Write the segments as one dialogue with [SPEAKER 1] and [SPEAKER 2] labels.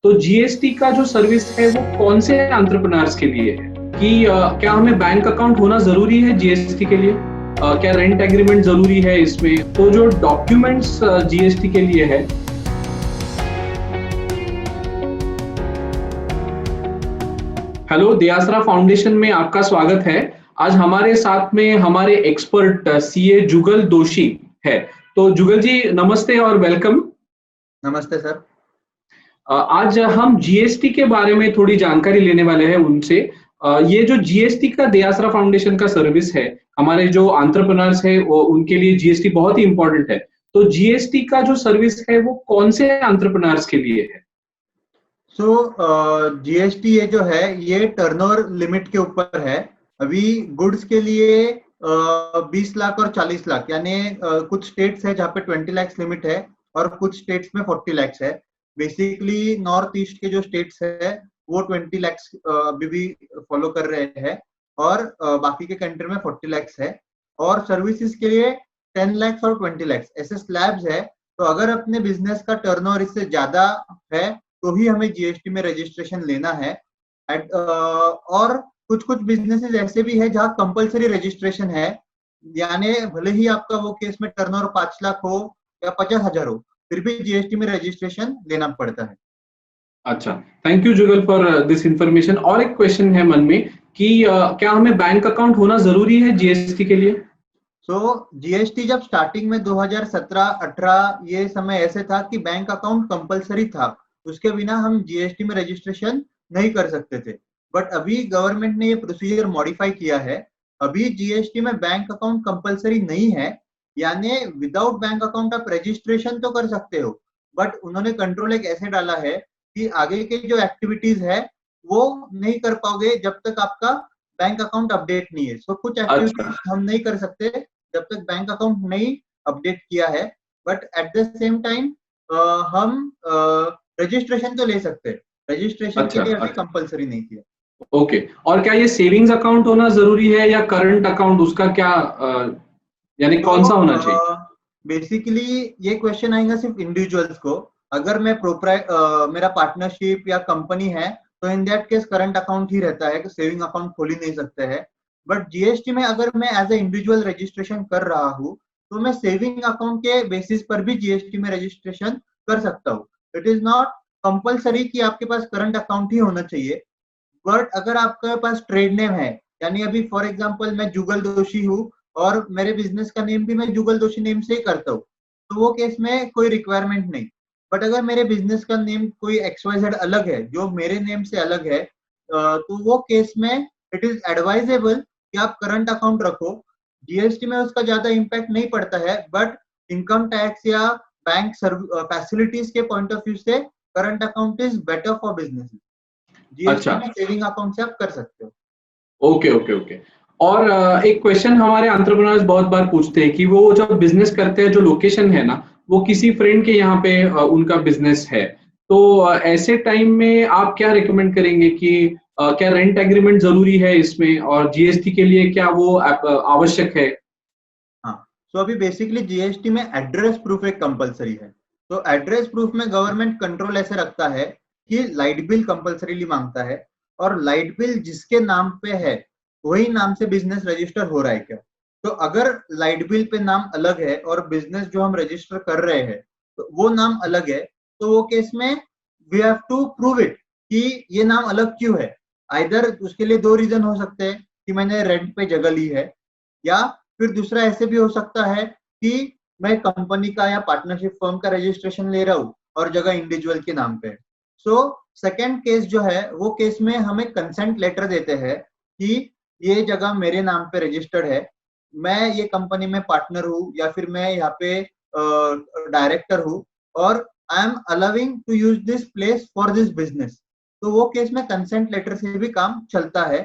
[SPEAKER 1] तो जीएसटी का जो सर्विस है वो कौन से एंटरप्रेन्योर्स के लिए है? कि क्या हमें बैंक अकाउंट होना जरूरी है जीएसटी के लिए? क्या रेंट एग्रीमेंट जरूरी है इसमें? तो जो डॉक्यूमेंट्स जीएसटी के लिए है। हेलो, दयासरा फाउंडेशन में आपका स्वागत है। आज हमारे साथ में हमारे एक्सपर्ट सीए जुगल दोषी है। तो जुगल जी नमस्ते और वेलकम।
[SPEAKER 2] नमस्ते सर।
[SPEAKER 1] आज हम जीएसटी के बारे में थोड़ी जानकारी लेने वाले हैं उनसे। ये जो जीएसटी का दयासरा फाउंडेशन का सर्विस है, हमारे जो एंटरप्रेन्योर्स है वो उनके लिए जीएसटी बहुत ही इंपॉर्टेंट है। तो जीएसटी का जो सर्विस है वो कौन से एंटरप्रेन्योर्स के लिए है?
[SPEAKER 2] जीएसटी ये जो है ये टर्नओवर लिमिट के ऊपर है। अभी गुड्स के लिए 20 लाख और 40 लाख यानी कुछ स्टेट्स है जहाँ पे 20 लाख लिमिट है और कुछ स्टेट्स में 40 लाख है। बेसिकली नॉर्थ ईस्ट के जो स्टेट्स है वो 20 लाख अभी भी फॉलो कर रहे हैं और बाकी के कंट्री में 40 लाख है। और सर्विसेज के लिए 10 लाख और 20 लाख ऐसे स्लैब्स है। तो अगर अपने बिजनेस का टर्नओवर इससे ज्यादा है तो ही हमें जीएसटी में रजिस्ट्रेशन लेना है। और कुछ कुछ बिजनेसेस ऐसे भी है जहाँ कंपलसरी रजिस्ट्रेशन है, यानी भले ही आपका वो केस में टर्नओवर 5 लाख हो या 50,000 हो फिर भी जीएसटी में रजिस्ट्रेशन लेना पड़ता है।
[SPEAKER 1] अच्छा, thank you Jugal for this information. और एक क्वेश्चन है मन में कि क्या हमें बैंक अकाउंट होना जरूरी है जीएसटी के लिए?
[SPEAKER 2] जीएसटी जब स्टार्टिंग में 2017-18 ये समय ऐसे था कि बैंक अकाउंट कंपलसरी था, उसके बिना हम जीएसटी में रजिस्ट्रेशन नहीं कर सकते थे। बट अभी गवर्नमेंट ने ये प्रोसीजर मॉडिफाई किया है। अभी जीएसटी में बैंक अकाउंट कंपलसरी नहीं है, यानी विदाउट बैंक अकाउंट आप रजिस्ट्रेशन तो कर सकते हो, बट उन्होंने कंट्रोल एक ऐसे डाला है कि आगे के जो एक्टिविटीज है वो नहीं कर पाओगे जब तक आपका बैंक अकाउंट अपडेट नहीं है। कुछ एक्टिविटीज हम नहीं कर सकते जब तक बैंक अकाउंट नहीं अपडेट किया है, but at the same time हम रजिस्ट्रेशन तो ले सकते हैं। रजिस्ट्रेशन के लिए अभी कंपलसरी नहीं किया।
[SPEAKER 1] ओके, और क्या ये सेविंग्स अकाउंट होना जरूरी है या करंट अकाउंट, उसका क्या यानी कौन सा होना चाहिए?
[SPEAKER 2] बेसिकली ये क्वेश्चन आएगा सिर्फ इंडिविजुअल्स को। अगर मैं मेरा पार्टनरशिप या कंपनी है तो in that case current account ही रहता है, सेविंग अकाउंट खोल ही नहीं सकते हैं। बट जीएसटी में अगर मैं एज ए इंडिविजुअल रजिस्ट्रेशन कर रहा हूँ तो मैं सेविंग अकाउंट के बेसिस पर भी जीएसटी में रजिस्ट्रेशन कर सकता हूँ। इट इज नॉट कंपलसरी कि आपके पास करंट अकाउंट ही होना चाहिए। बट अगर आपके पास ट्रेड नेम है, यानी अभी फॉर एग्जांपल मैं जुगल दोषी हूँ और मेरे बिजनेस का नेम भी मैं जुगल दोषी नेम से ही करता हूँ, तो वो केस में कोई रिक्वायरमेंट नहीं। बट अगर मेरे बिजनेस का नेम कोई XYZ अलग है जो मेरे नेम से अलग है, तो वो केस में इट इज एडवाइजेबल कि आप करंट अकाउंट रखो। जीएसटी में उसका ज्यादा इम्पैक्ट नहीं पड़ता है, बट इनकम टैक्स या बैंक फैसिलिटीज के पॉइंट ऑफ व्यू से current account is better for business. GST में सेविंग अकाउंट से आप कर सकते हो।
[SPEAKER 1] Okay okay okay. और एक क्वेश्चन हमारे एंटरप्रेन्योर्स बहुत बार पूछते हैं कि वो जब बिजनेस करते हैं, जो लोकेशन है ना वो किसी फ्रेंड के यहाँ पे उनका बिजनेस है, तो ऐसे टाइम में आप क्या रिकमेंड करेंगे कि क्या रेंट एग्रीमेंट जरूरी है इसमें, और जीएसटी के लिए क्या वो आवश्यक है?
[SPEAKER 2] हाँ, तो अभी बेसिकली जीएसटी में एड्रेस प्रूफ एक कंपलसरी है। तो एड्रेस प्रूफ में गवर्नमेंट कंट्रोल ऐसे रखता है कि लाइट बिल कंपलसरीली मांगता है, और लाइट बिल जिसके नाम पे है वही नाम से बिजनेस रजिस्टर हो रहा है क्या। तो अगर लाइट बिल पे नाम अलग है और बिजनेस जो हम रजिस्टर कर रहे हैं तो वो नाम अलग है, तो वो केस में we have to prove it कि ये नाम अलग क्यों है। आइदर उसके लिए दो रीजन हो सकते हैं कि मैंने रेंट पे जगह ली है, या फिर दूसरा ऐसे भी हो सकता है कि मैं कंपनी का या पार्टनरशिप फर्म का रजिस्ट्रेशन ले रहा हूँ और जगह इंडिविजुअल के नाम पे है। सो सेकेंड केस जो है वो केस में हमें कंसेंट लेटर देते हैं कि ये जगह मेरे नाम पे रजिस्टर्ड है, मैं ये कंपनी में पार्टनर हूँ या फिर मैं यहाँ पे डायरेक्टर हूँ, और I am allowing to use this place for this business. तो वो केस में कंसेंट लेटर से भी काम चलता है।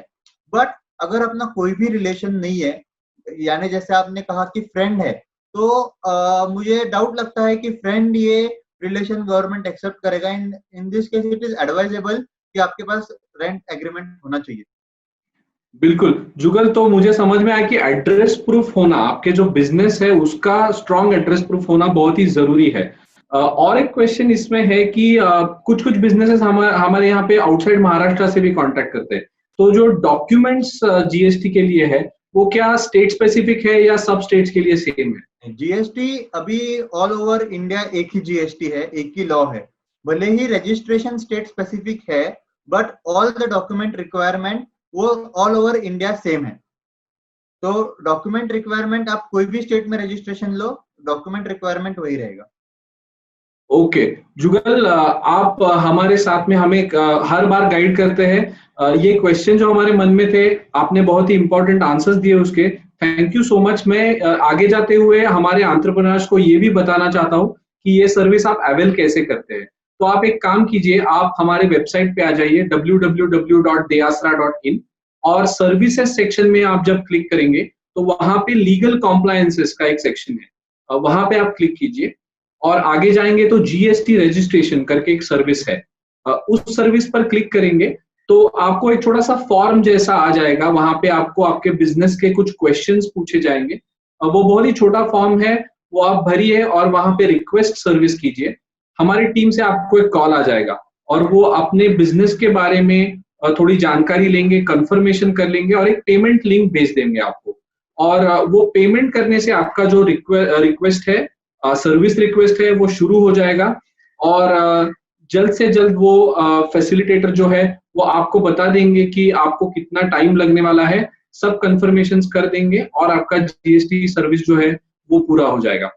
[SPEAKER 2] बट अगर अपना कोई भी रिलेशन नहीं है, यानी जैसे आपने कहा कि फ्रेंड है, तो मुझे डाउट लगता है कि फ्रेंड ये रिलेशन गवर्नमेंट एक्सेप्ट करेगा। In this case it is advisable कि आपके पास रेंट एग्रीमेंट होना चाहिए।
[SPEAKER 1] बिल्कुल जुगल, तो मुझे समझ में आया कि एड्रेस प्रूफ होना, आपके जो बिजनेस है उसका स्ट्रॉन्ग एड्रेस प्रूफ होना बहुत ही जरूरी है। और एक क्वेश्चन इसमें है कि कुछ कुछ बिजनेसेस हमारे यहाँ पे आउटसाइड महाराष्ट्र से भी कांटेक्ट करते हैं, तो जो डॉक्यूमेंट्स जीएसटी के लिए है वो क्या स्टेट स्पेसिफिक है या सब स्टेट्स के लिए सेम है?
[SPEAKER 2] जीएसटी अभी ऑल ओवर इंडिया एक ही जीएसटी है, एक ही लॉ है। भले ही रजिस्ट्रेशन स्टेट स्पेसिफिक है, but all the document requirement वो ऑल ओवर इंडिया सेम है। तो डॉक्यूमेंट रिक्वायरमेंट आप कोई भी स्टेट में रजिस्ट्रेशन लो, डॉक्यूमेंट रिक्वायरमेंट वही रहेगा।
[SPEAKER 1] ओके जुगल, आप हमारे साथ में हमें हर बार गाइड करते हैं। ये क्वेश्चन जो हमारे मन में थे आपने बहुत ही इंपॉर्टेंट आंसर्स दिए उसके, थैंक यू सो मच। मैं आगे जाते हुए हमारे एंटरप्रेन्योर्स को ये भी बताना चाहता हूँ कि ये सर्विस आप अवेल कैसे करते हैं। तो आप एक काम कीजिए, आप हमारे वेबसाइट पे आ जाइए www.deyasra.in और सर्विसेज सेक्शन में आप जब क्लिक करेंगे तो वहां पे लीगल कॉम्प्लायंसेस का एक सेक्शन है, वहां पे आप क्लिक कीजिए और आगे जाएंगे तो जीएसटी रजिस्ट्रेशन करके एक सर्विस है, उस सर्विस पर क्लिक करेंगे तो आपको एक छोटा सा फॉर्म जैसा आ जाएगा, वहां पे आपको आपके बिजनेस के कुछ क्वेश्चंस पूछे जाएंगे। वो बहुत ही छोटा फॉर्म है, वो आप भरिए और वहां पे रिक्वेस्ट सर्विस कीजिए। हमारी टीम से आपको एक कॉल आ जाएगा और वो अपने बिजनेस के बारे में थोड़ी जानकारी लेंगे, कंफर्मेशन कर लेंगे और एक पेमेंट लिंक भेज देंगे आपको। और वो पेमेंट करने से आपका जो रिक्वेस्ट है, सर्विस रिक्वेस्ट है, वो शुरू हो जाएगा और जल्द से जल्द वो फैसिलिटेटर जो है वो आपको बता देंगे कि आपको कितना टाइम लगने वाला है, सब कंफर्मेशंस कर देंगे और आपका जीएसटी सर्विस जो है वो पूरा हो जाएगा।